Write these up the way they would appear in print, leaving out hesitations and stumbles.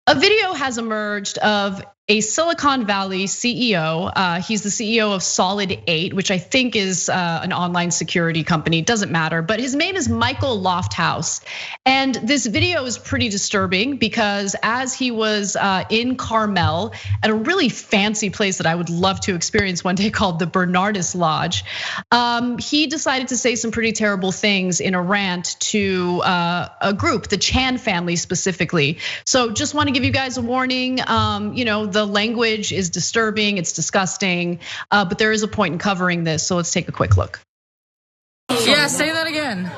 A video has emerged of a Silicon Valley CEO. He's the CEO of Solid 8, which I think is an online security company. Doesn't matter, but his name is Michael Lofthouse. And this video is pretty disturbing because as he was in Carmel at a really fancy place that I would love to experience one day called the Bernardus Lodge, he decided to say some pretty terrible things in a rant to a group, the Chan family specifically. So just want to give you guys a warning. The language is disturbing, it's disgusting, but there is a point in covering this, so let's take a quick look. Yeah, say that again.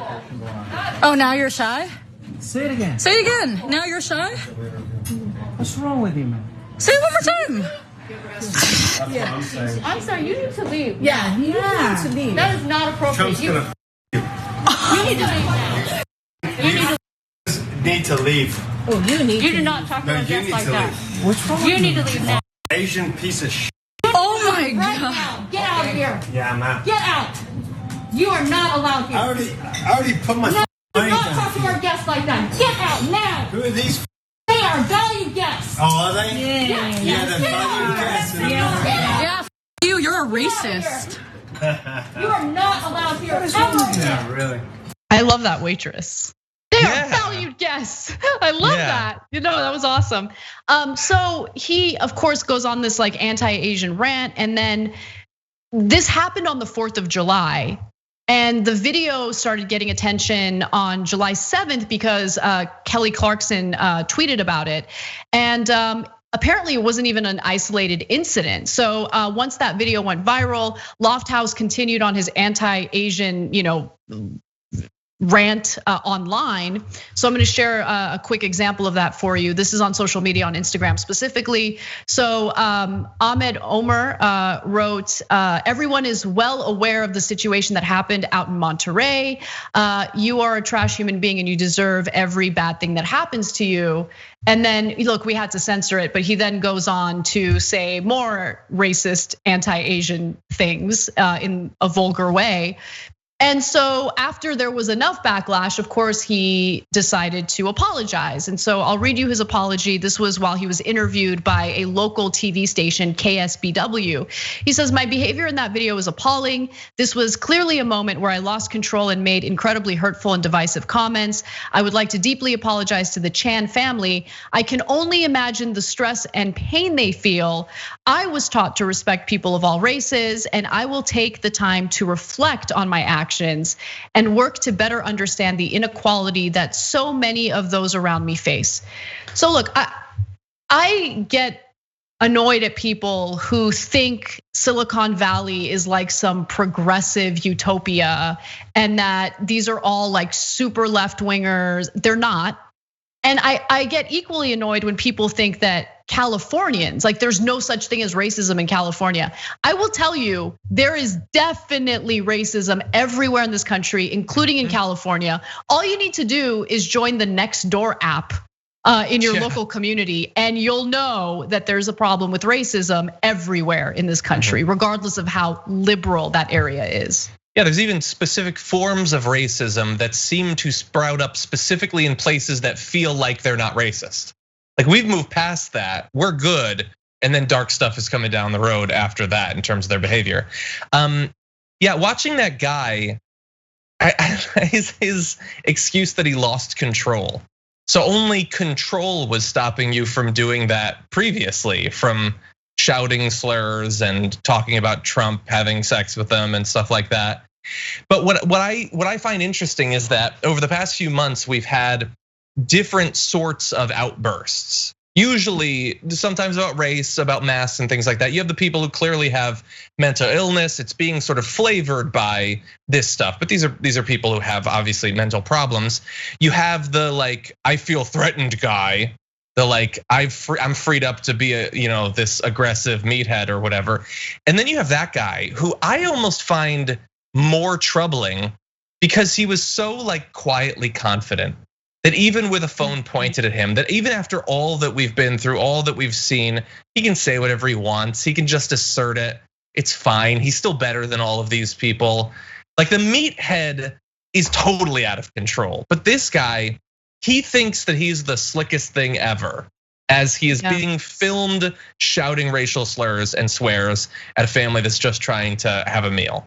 Oh, now you're shy? Say it again. Say it again. Now you're shy? What's wrong with you, man? Say it one more time. I'm sorry, you need to leave. Yeah, you need to leave. That is not appropriate. You need to leave now. You need to leave. Oh, you need You do not talk to our guests like that. What's wrong You with need to leave now. Asian piece of shit. Oh my Right God. now. Get out of here. Yeah, I'm out. Get out. You are not allowed here. I already put my No, do money not down. talk to our guests like that. Get out now. Who are these? They are valued guests. Oh, are they? Yes, Yeah, yes. they're Get valued out. guests. Yeah, you're a racist. You are not allowed here. Ever. Yeah, really. I love that Waitress. They are valued guests. I love that. That was awesome. So he, of course, goes on this like anti-Asian rant, and then this happened on the 4th of July. And the video started getting attention on July 7th because Kelly Clarkson tweeted about it. And apparently it wasn't even an isolated incident. So once that video went viral, Lofthouse continued on his anti-Asian, rant online. So I'm going to share a quick example of that for you. This is on social media, on Instagram specifically. So Ahmed Omer wrote, everyone is well aware of the situation that happened out in Monterey. You are a trash human being and you deserve every bad thing that happens to you. And then look, we had to censor it, but he then goes on to say more racist, anti-Asian things in a vulgar way. And so after there was enough backlash, of course, he decided to apologize. And so I'll read you his apology. This was while he was interviewed by a local TV station, KSBW. He says, my behavior in that video was appalling. This was clearly a moment where I lost control and made incredibly hurtful and divisive comments. I would like to deeply apologize to the Chan family. I can only imagine the stress and pain they feel. I was taught to respect people of all races, and I will take the time to reflect on my actions and work to better understand the inequality that so many of those around me face. So look, I get annoyed at people who think Silicon Valley is like some progressive utopia and that these are all like super left wingers. They're not. And I get equally annoyed when people think that Californians, like there's no such thing as racism in California. I will tell you, there is definitely racism everywhere in this country, including in California. All you need to do is join the Nextdoor app in your local community, and you'll know that there's a problem with racism everywhere in this country, regardless of how liberal that area is. Yeah, there's even specific forms of racism that seem to sprout up specifically in places that feel like they're not racist. Like we've moved past that, we're good, and then dark stuff is coming down the road after that in terms of their behavior. Yeah, watching that guy, his excuse that he lost control. So only control was stopping you from doing that previously, from shouting slurs and talking about Trump having sex with them and stuff like that. But what I find interesting is that over the past few months, we've had different sorts of outbursts. Usually, sometimes about race, about masks and things like that. You have the people who clearly have mental illness. It's being sort of flavored by this stuff, but these are people who have obviously mental problems. You have the like, I feel threatened guy. The like, I'm freed up to be this aggressive meathead or whatever. And then you have that guy who I almost find more troubling because he was so like quietly confident that even with a phone pointed at him, that even after all that we've been through, all that we've seen, he can say whatever he wants. He can just assert it. It's fine. He's still better than all of these people. Like the meathead is totally out of control. But this guy, he thinks that he's the slickest thing ever. as he is being filmed shouting racial slurs and swears at a family that's just trying to have a meal.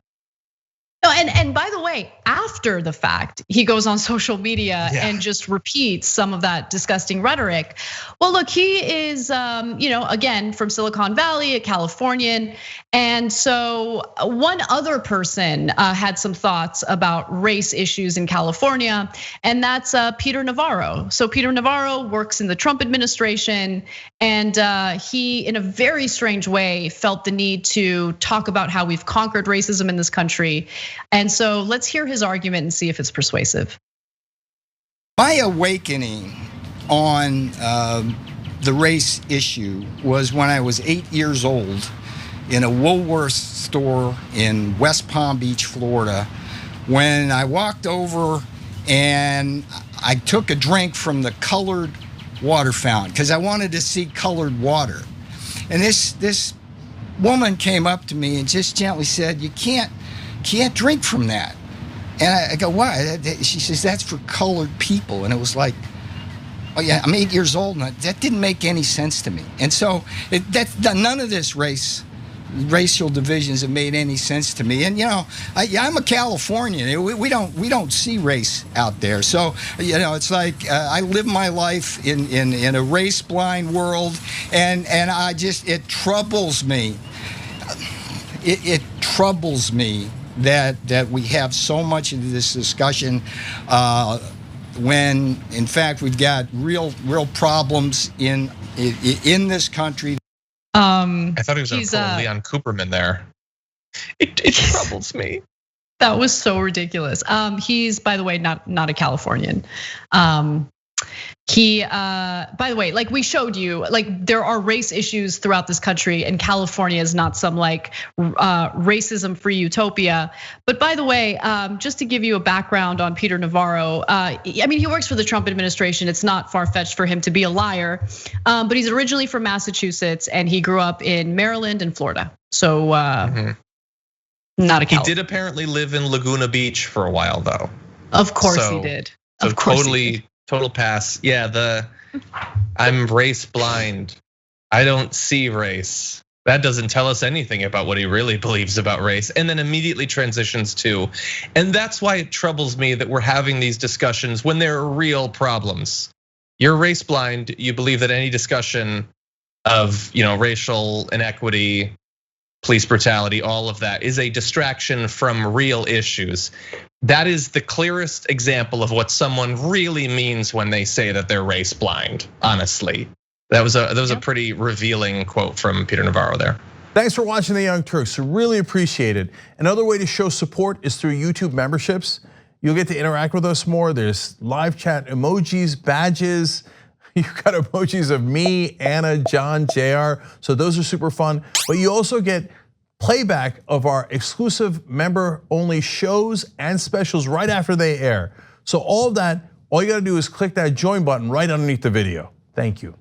No, and by the way, after the fact, he goes on social media and just repeats some of that disgusting rhetoric. Well, look, he is, again, from Silicon Valley, a Californian. And so one other person had some thoughts about race issues in California, and that's Peter Navarro. So Peter Navarro works in the Trump administration, and he, in a very strange way, felt the need to talk about how we've conquered racism in this country. And so let's hear his argument and see if it's persuasive. My awakening on the race issue was when I was 8 years old in a Woolworths store in West Palm Beach, Florida, when I walked over and I took a drink from the colored water fountain because I wanted to see colored water. And this woman came up to me and just gently said, "You can't drink from that." And I go, "Why?" She says, "That's for colored people." And it was like, oh yeah, I'm 8 years old, and that didn't make any sense to me. And so none of this racial divisions have made any sense to me. And I'm a Californian. We don't see race out there. So it's like I live my life in a race blind world, and it troubles me. It troubles me that we have so much of this discussion when in fact we've got real problems in this country. I thought he was going to pull Leon Cooperman there. It troubles me. That was so ridiculous. He's, by the way, not a Californian. He, by the way, like we showed you, like there are race issues throughout this country, and California is not some like racism-free utopia. But by the way, just to give you a background on Peter Navarro, I mean, he works for the Trump administration. It's not far-fetched for him to be a liar, but he's originally from Massachusetts, and he grew up in Maryland and Florida. So not a California. He did apparently live in Laguna Beach for a while, though. Of course he did. Of course he did. Total pass. Yeah, I'm race blind. I don't see race. That doesn't tell us anything about what he really believes about race. And then immediately transitions to, and that's why it troubles me that we're having these discussions when there are real problems. You're race blind. You believe that any discussion of racial inequity, police brutality, all of that is a distraction from real issues. That is the clearest example of what someone really means when they say that they're race blind. Honestly, that was a pretty revealing quote from Peter Navarro there. Thanks for watching The Young Turks. Really appreciate it. Another way to show support is through YouTube memberships. You'll get to interact with us more. There's live chat emojis, badges. You've got emojis of me, Anna, John, JR. So those are super fun. But you also get playback of our exclusive member-only shows and specials right after they air. So all of that, all you gotta do is click that join button right underneath the video. Thank you.